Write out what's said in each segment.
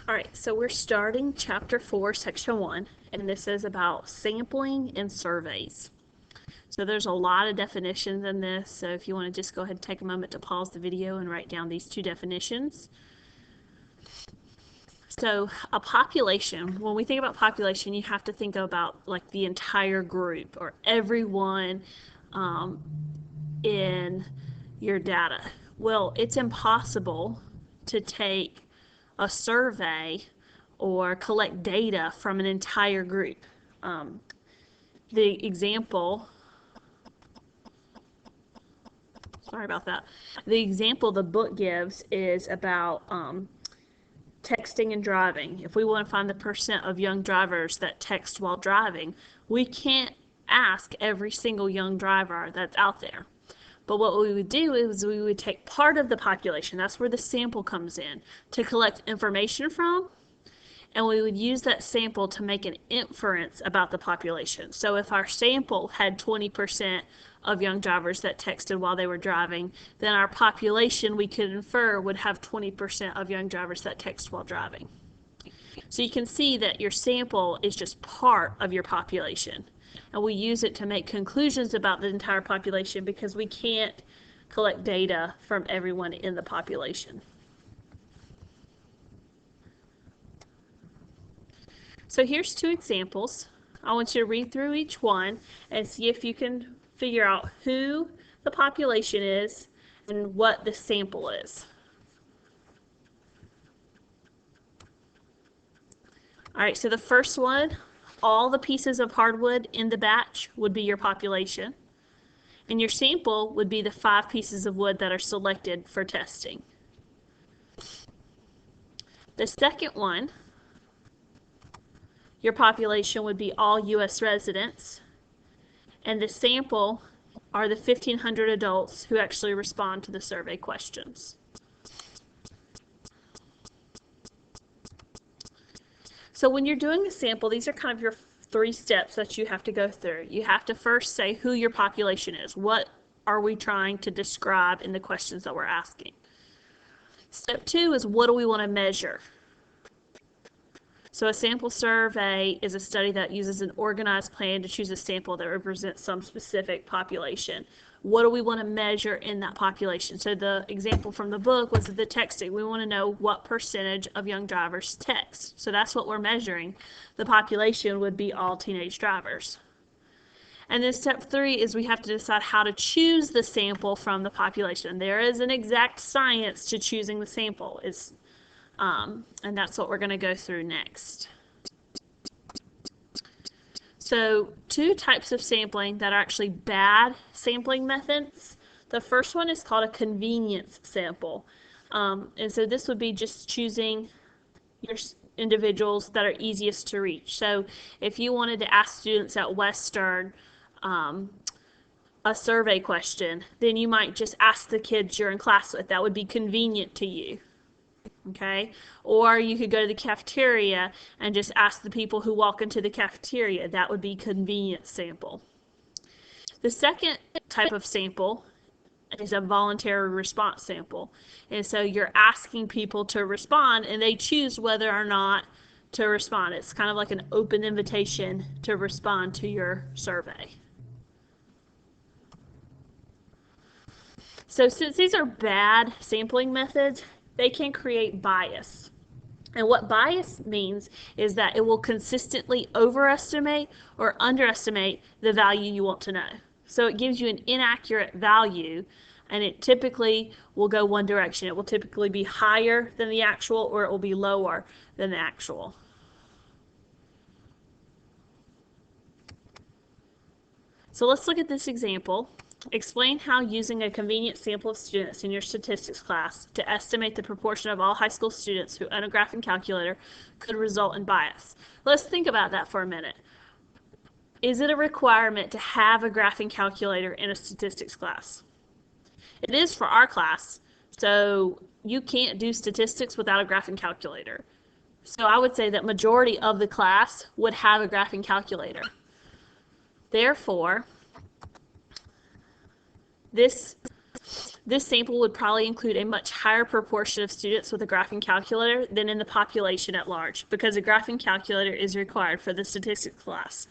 All right, so we're starting chapter 4, section 1, and this is about sampling and surveys. So there's a lot of definitions in this, so if you want to just go ahead and take a moment to pause the video and write down these two definitions. So a population, when we think about population, you have to think about like the entire group or everyone in your data. Well, it's impossible to take a survey or collect data from an entire group. The example, sorry about that, the example the book gives is about texting and driving. If we want to find the percent of young drivers that text while driving, we can't ask every single young driver that's out there. But what we would do is we would take part of the population, that's where the sample comes in, to collect information from, and we would use that sample to make an inference about the population. So if our sample had 20% of young drivers that texted while they were driving, then our population, we could infer, would have 20% of young drivers that text while driving. So you can see that your sample is just part of your population. And we use it to make conclusions about the entire population because we can't collect data from everyone in the population. So here's two examples. I want you to read through each one and see if you can figure out who the population is and what the sample is. All right, so the first one, all the pieces of hardwood in the batch would be your population, and your sample would be the 5 pieces of wood that are selected for testing. The second one, your population would be all U.S. residents, and the sample are the 1,500 adults who actually respond to the survey questions. So when you're doing a sample, these are kind of your 3 steps that you have to go through. You have to first say who your population is. What are we trying to describe in the questions that we're asking? Step 2 is what do we want to measure? So a sample survey is a study that uses an organized plan to choose a sample that represents some specific population. What do we want to measure in that population? So the example from the book was the texting. We want to know what percentage of young drivers text. So that's what we're measuring. The population would be all teenage drivers. And then step 3 is we have to decide how to choose the sample from the population. There is an exact science to choosing the sample. And that's what we're going to go through next. So 2 types of sampling that are actually bad sampling methods. The first one is called a convenience sample. And so this would be just choosing your individuals that are easiest to reach. So if you wanted to ask students at Western a survey question, then you might just ask the kids you're in class with. That would be convenient to you. Okay, or you could go to the cafeteria and just ask the people who walk into the cafeteria. That would be convenient sample. The second type of sample is a voluntary response sample, and so you're asking people to respond and they choose whether or not to respond. It's kind of like an open invitation to respond to your survey. So since these are bad sampling methods, they can create bias. And what bias means is that it will consistently overestimate or underestimate the value you want to know. So it gives you an inaccurate value, and it typically will go one direction. It will typically be higher than the actual, or it will be lower than the actual. So let's look at this example. Explain how using a convenient sample of students in your statistics class to estimate the proportion of all high school students who own a graphing calculator could result in bias. Let's think about that for a minute. Is it a requirement to have a graphing calculator in a statistics class? It is for our class, so you can't do statistics without a graphing calculator. So I would say that majority of the class would have a graphing calculator. Therefore, this This sample would probably include a much higher proportion of students with a graphing calculator than in the population at large, because a graphing calculator is required for the statistics class.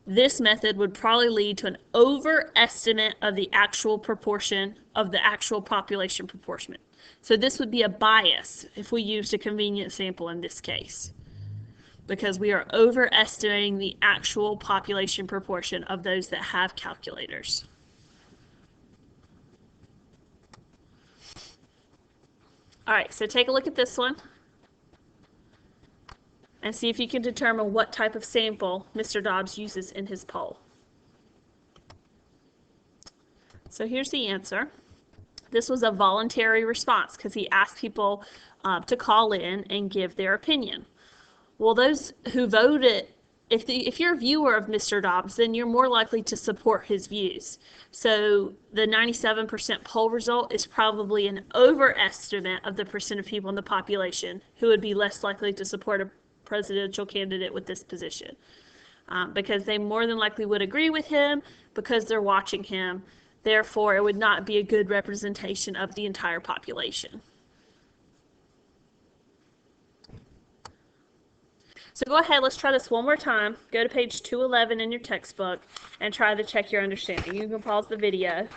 This method would probably lead to an overestimate of the actual proportion of the actual population proportion. So this would be a bias if we used a convenience sample in this case, because we are overestimating the actual population proportion of those that have calculators. All right, so take a look at this one and see if you can determine what type of sample Mr. Dobbs uses in his poll. So here's the answer. This was a voluntary response because he asked people to call in and give their opinion. Well, those who voted, if you're a viewer of Mr. Dobbs, then you're more likely to support his views. So the 97% poll result is probably an overestimate of the percent of people in the population who would be less likely to support a presidential candidate with this position, because they more than likely would agree with him because they're watching him. Therefore, it would not be a good representation of the entire population. So go ahead, let's try this one more time. Go to page 211 in your textbook and try to check your understanding. You can pause the video.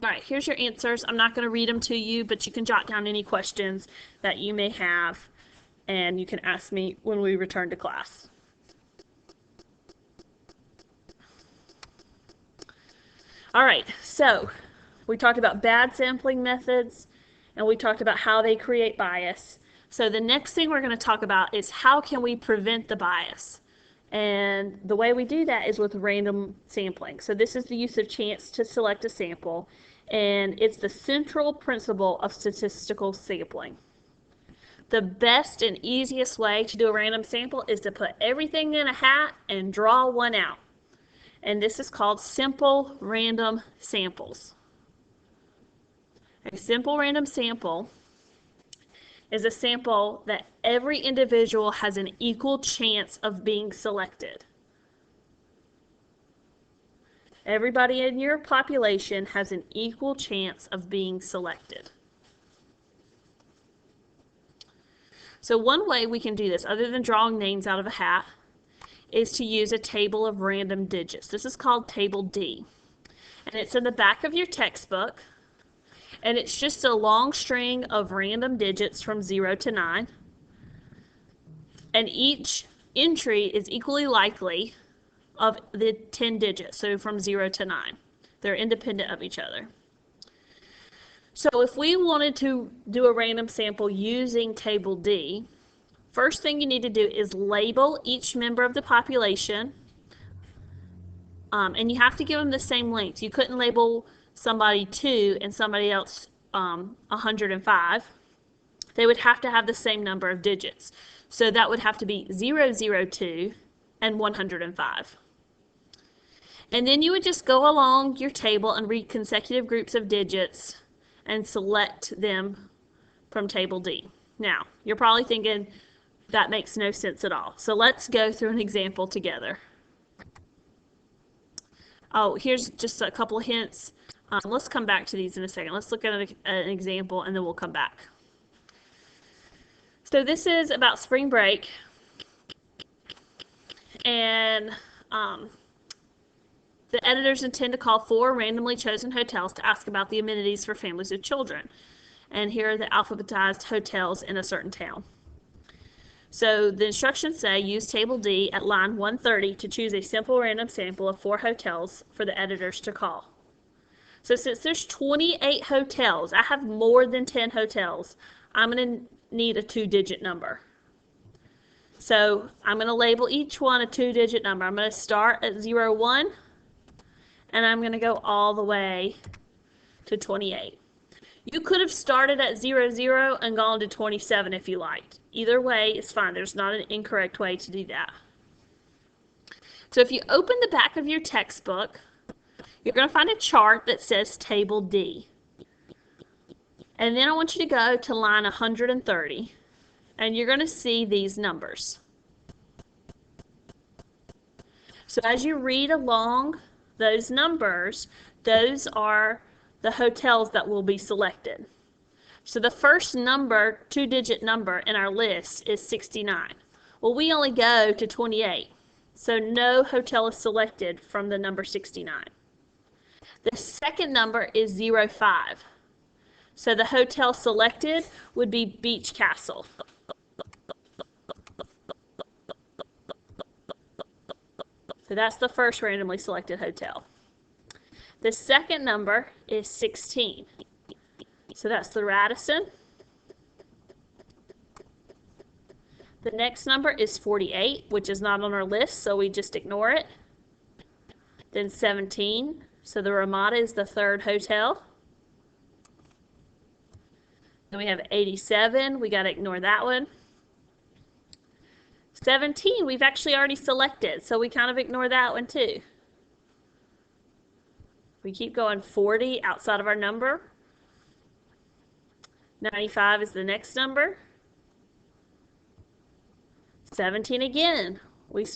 All right, here's your answers. I'm not going to read them to you, but you can jot down any questions that you may have, and you can ask me when we return to class. All right, so we talked about bad sampling methods, and we talked about how they create bias. So the next thing we're going to talk about is how can we prevent the bias? And the way we do that is with random sampling. So this is the use of chance to select a sample, and it's the central principle of statistical sampling. The best and easiest way to do a random sample is to put everything in a hat and draw one out. And this is called simple random samples. A simple random sample is a sample that every individual has an equal chance of being selected. Everybody in your population has an equal chance of being selected. So one way we can do this, other than drawing names out of a hat, is to use a table of random digits. This is called Table D. And it's in the back of your textbook. And it's just a long string of random digits from 0 to 9. And each entry is equally likely of the 10 digits, so from 0 to 9. They're independent of each other. So if we wanted to do a random sample using Table D, first thing you need to do is label each member of the population, and you have to give them the same length. You couldn't label somebody 2 and somebody else 105. They would have to have the same number of digits. So that would have to be 002 and 105. And then you would just go along your table and read consecutive groups of digits and select them from Table D. Now, you're probably thinking, that makes no sense at all. So let's go through an example together. Oh, here's just a couple of hints. Let's come back to these in a second. Let's look at an example and then we'll come back. So this is about spring break. And the editors intend to call 4 randomly chosen hotels to ask about the amenities for families with children. And here are the alphabetized hotels in a certain town. So the instructions say use Table D at line 130 to choose a simple random sample of 4 hotels for the editors to call. So since there's 28 hotels, I have more than 10 hotels, I'm going to need a 2-digit number. So I'm going to label each one a 2-digit number. I'm going to start at 01, and I'm going to go all the way to 28. You could have started at 00 and gone to 27 if you liked. Either way is fine. There's not an incorrect way to do that. So if you open the back of your textbook, you're going to find a chart that says Table D. And then I want you to go to line 130, and you're going to see these numbers. So as you read along those numbers, those are the hotels that will be selected. So the first number, two-digit number in our list is 69. Well, we only go to 28, so no hotel is selected from the number 69. The second number is 05. So the hotel selected would be Beach Castle. So that's the first randomly selected hotel. The second number is 16. So that's the Radisson. The next number is 48, which is not on our list, so we just ignore it. Then 17, so the Ramada is the third hotel. Then we have 87, we got to ignore that one. 17, we've actually already selected, so we kind of ignore that one too. We keep going. 40 outside of our number. 95 is the next number. 17 again. We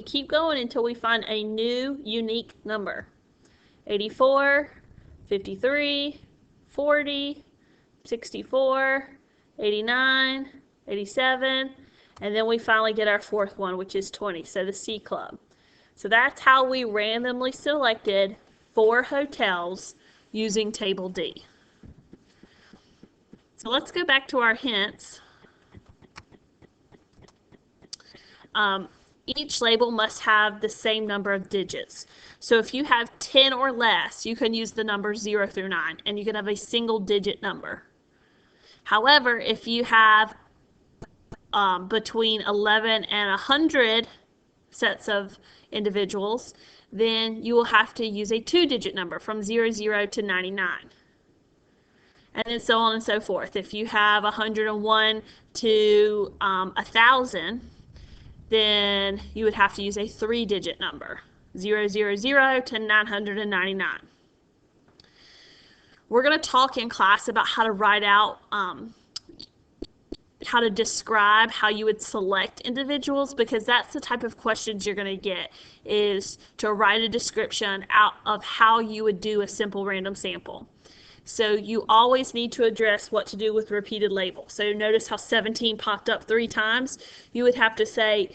keep going until we find a new unique number. 84, 53, 40, 64, 89, 87, and then we finally get our fourth one, which is 20, so the C Club. So that's how we randomly selected 4 hotels using Table D. So let's go back to our hints. Each label must have the same number of digits. So if you have 10 or less, you can use the numbers 0 through 9, and you can have a single digit number. However, if you have between 11 and 100 sets of individuals, then you will have to use a 2-digit number from 00 to 99. And then so on and so forth. If you have 101 to 1,000, then you would have to use a 3-digit number, 000 to 999. We're going to talk in class about how to write out, how to describe how you would select individuals, because that's the type of questions you're going to get, is to write a description out of how you would do a simple random sample. So you always need to address what to do with repeated labels. So notice how 17 popped up 3 times. You would have to say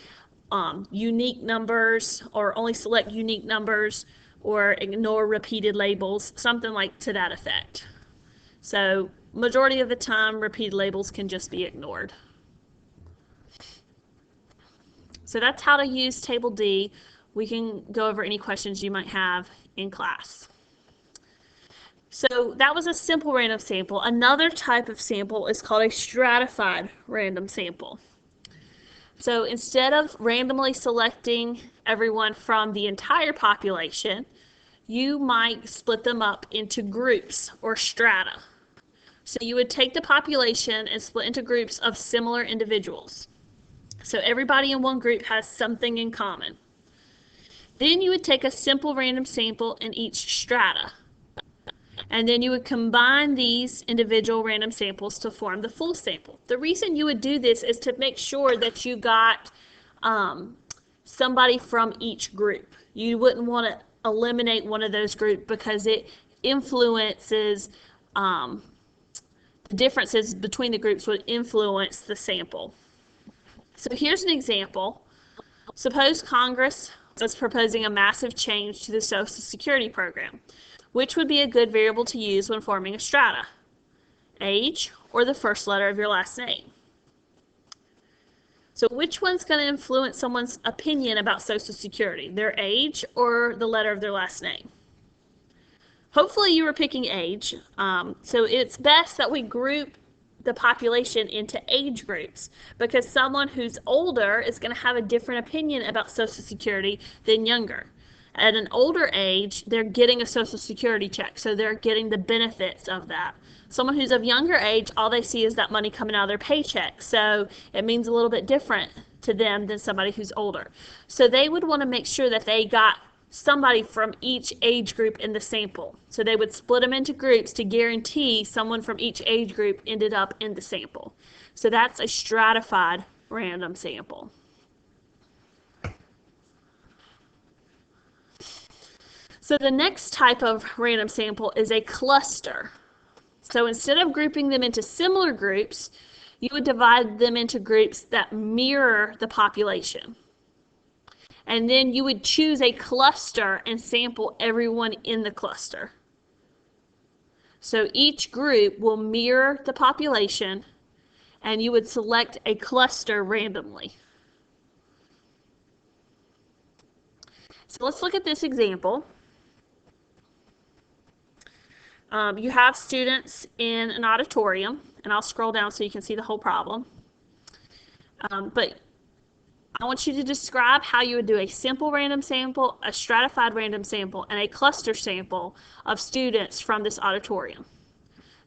unique numbers, or only select unique numbers, or ignore repeated labels, something like to that effect. So majority of the time, repeated labels can just be ignored. So that's how to use Table D. We can go over any questions you might have in class. So that was a simple random sample. Another type of sample is called a stratified random sample. So instead of randomly selecting everyone from the entire population, you might split them up into groups or strata. So you would take the population and split into groups of similar individuals. So everybody in one group has something in common. Then you would take a simple random sample in each strata. And then you would combine these individual random samples to form the full sample. The reason you would do this is to make sure that you got somebody from each group. You wouldn't want to eliminate one of those groups because it influences, the differences between the groups would influence the sample. So here's an example. Suppose Congress was proposing a massive change to the Social Security program. Which would be a good variable to use when forming a strata? Age or the first letter of your last name? So which one's going to influence someone's opinion about Social Security? Their age or the letter of their last name? Hopefully you were picking age. So it's best that we group the population into age groups, because someone who's older is going to have a different opinion about Social Security than younger. At an older age, they're getting a Social Security check, so they're getting the benefits of that. Someone who's of younger age, all they see is that money coming out of their paycheck, so it means a little bit different to them than somebody who's older. So they would want to make sure that they got somebody from each age group in the sample. So they would split them into groups to guarantee someone from each age group ended up in the sample. So that's a stratified random sample. So the next type of random sample is a cluster. So instead of grouping them into similar groups, you would divide them into groups that mirror the population. And then you would choose a cluster and sample everyone in the cluster. So each group will mirror the population, and you would select a cluster randomly. So let's look at this example. You have students in an auditorium, and I'll scroll down so you can see the whole problem. But I want you to describe how you would do a simple random sample, a stratified random sample, and a cluster sample of students from this auditorium.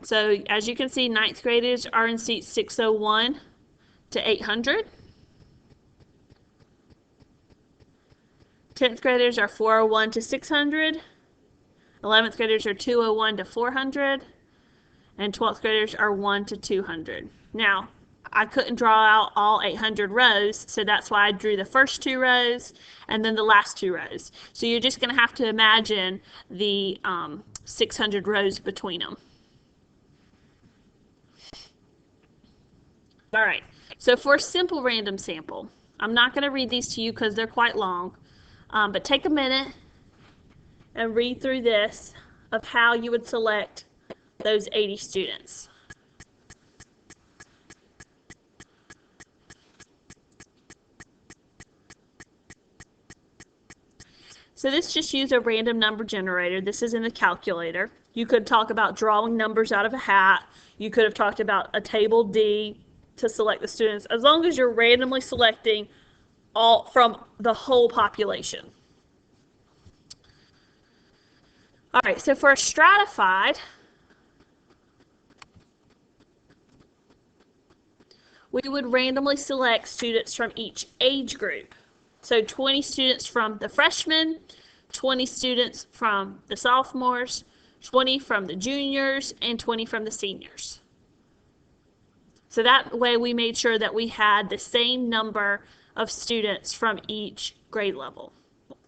So as you can see, 9th graders are in seats 601 to 800. 10th graders are 401 to 600. 11th graders are 201 to 400. And 12th graders are 1 to 200. Now, I couldn't draw out all 800 rows, so that's why I drew the first 2 rows and then the last 2 rows. So you're just going to have to imagine the 600 rows between them. All right, so for a simple random sample, I'm not going to read these to you because they're quite long, but take a minute and read through this of how you would select those 80 students. So this just used a random number generator. This is in the calculator. You could talk about drawing numbers out of a hat. You could have talked about a table D to select the students, as long as you're randomly selecting all from the whole population. All right, so for a stratified, we would randomly select students from each age group. So 20 students from the freshmen, 20 students from the sophomores, 20 from the juniors, and 20 from the seniors. So that way we made sure that we had the same number of students from each grade level.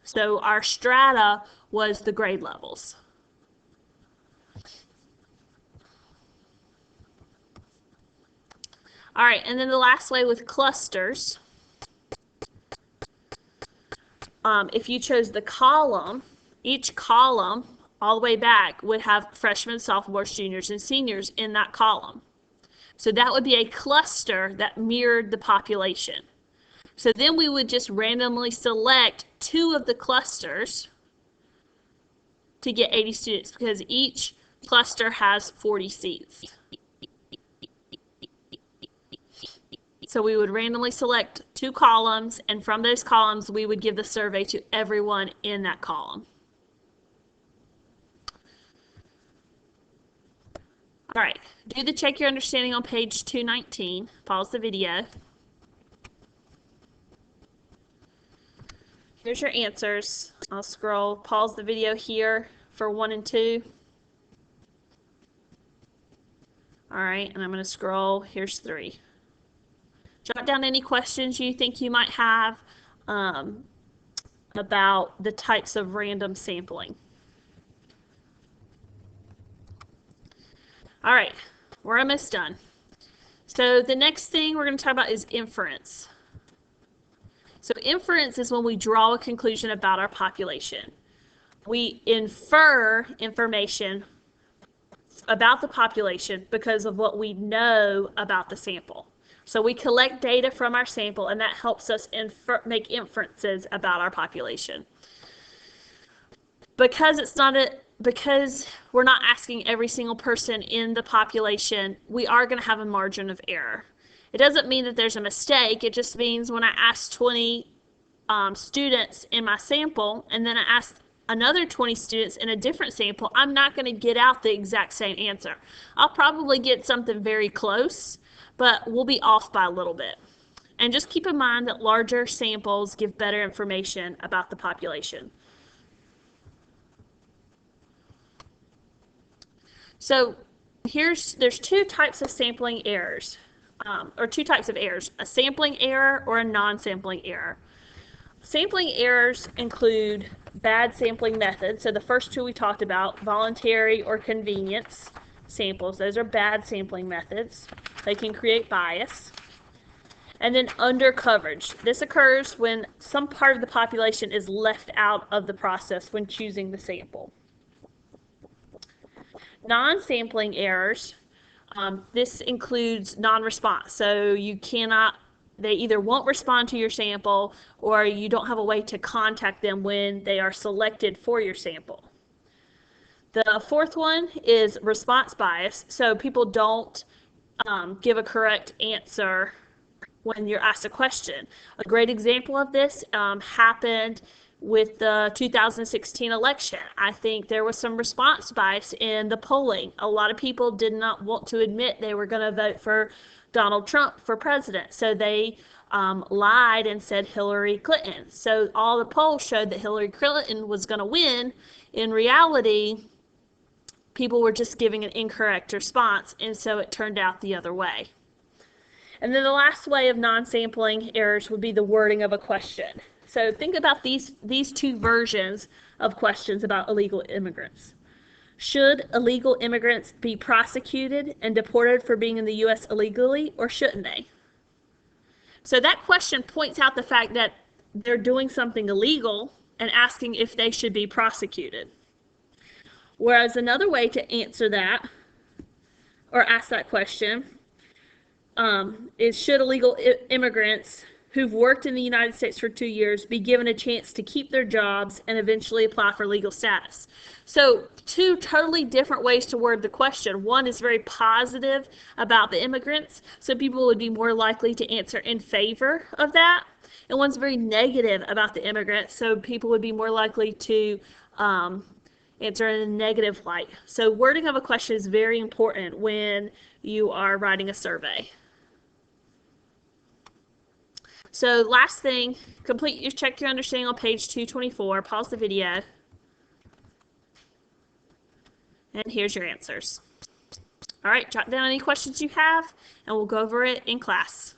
So our strata was the grade levels. All right, and then the last way with clusters. If you chose the column, each column all the way back would have freshmen, sophomores, juniors, and seniors in that column. So that would be a cluster that mirrored the population. So then we would just randomly select 2 of the clusters to get 80 students because each cluster has 40 seats. So we would randomly select 2 columns, and from those columns, we would give the survey to everyone in that column. All right, do the check your understanding on page 219. Pause the video. Here's your answers. I'll scroll, pause the video here for 1 and 2. All right, and I'm going to scroll. Here's 3. Jot down any questions you think you might have about the types of random sampling. All right, we're almost done. So the next thing we're going to talk about is inference. So inference is when we draw a conclusion about our population. We infer information about the population because of what we know about the sample. So we collect data from our sample, and that helps us make inferences about our population. Because we're not asking every single person in the population, we are going to have a margin of error. It doesn't mean that there's a mistake. It just means when I ask 20 students in my sample, and then I ask another 20 students in a different sample, I'm not going to get out the exact same answer. I'll probably get something very close, but we'll be off by a little bit. And just keep in mind that larger samples give better information about the population. So there's 2 types of sampling errors, or 2 types of errors, a sampling error or a non-sampling error. Sampling errors include bad sampling methods. So the first two we talked about, voluntary or convenience samples, those are bad sampling methods. They can create bias. And then undercoverage. This occurs when some part of the population is left out of the process when choosing the sample. Non-sampling errors. This includes non-response. So they either won't respond to your sample or you don't have a way to contact them when they are selected for your sample. The fourth one is response bias. So people don't give a correct answer when you're asked a question. A great example of this happened with the 2016 election. I think there was some response bias in the polling. A lot of people did not want to admit they were going to vote for Donald Trump for president, so they lied and said Hillary Clinton. So all the polls showed that Hillary Clinton was going to win. In reality, people were just giving an incorrect response, and so it turned out the other way. And then the last way of non-sampling errors would be the wording of a question. So think about these two versions of questions about illegal immigrants. Should illegal immigrants be prosecuted and deported for being in the U.S. illegally, or shouldn't they? So that question points out the fact that they're doing something illegal and asking if they should be prosecuted. Whereas another way to answer that, or ask that question, is should illegal immigrants who've worked in the United States for 2 years be given a chance to keep their jobs and eventually apply for legal status? So two totally different ways to word the question. One is very positive about the immigrants, so people would be more likely to answer in favor of that. And one's very negative about the immigrants, so people would be more likely to answer in a negative light. So wording of a question is very important when you are writing a survey. So last thing, check your understanding on page 224. Pause the video. And here's your answers. All right, jot down any questions you have, and we'll go over it in class.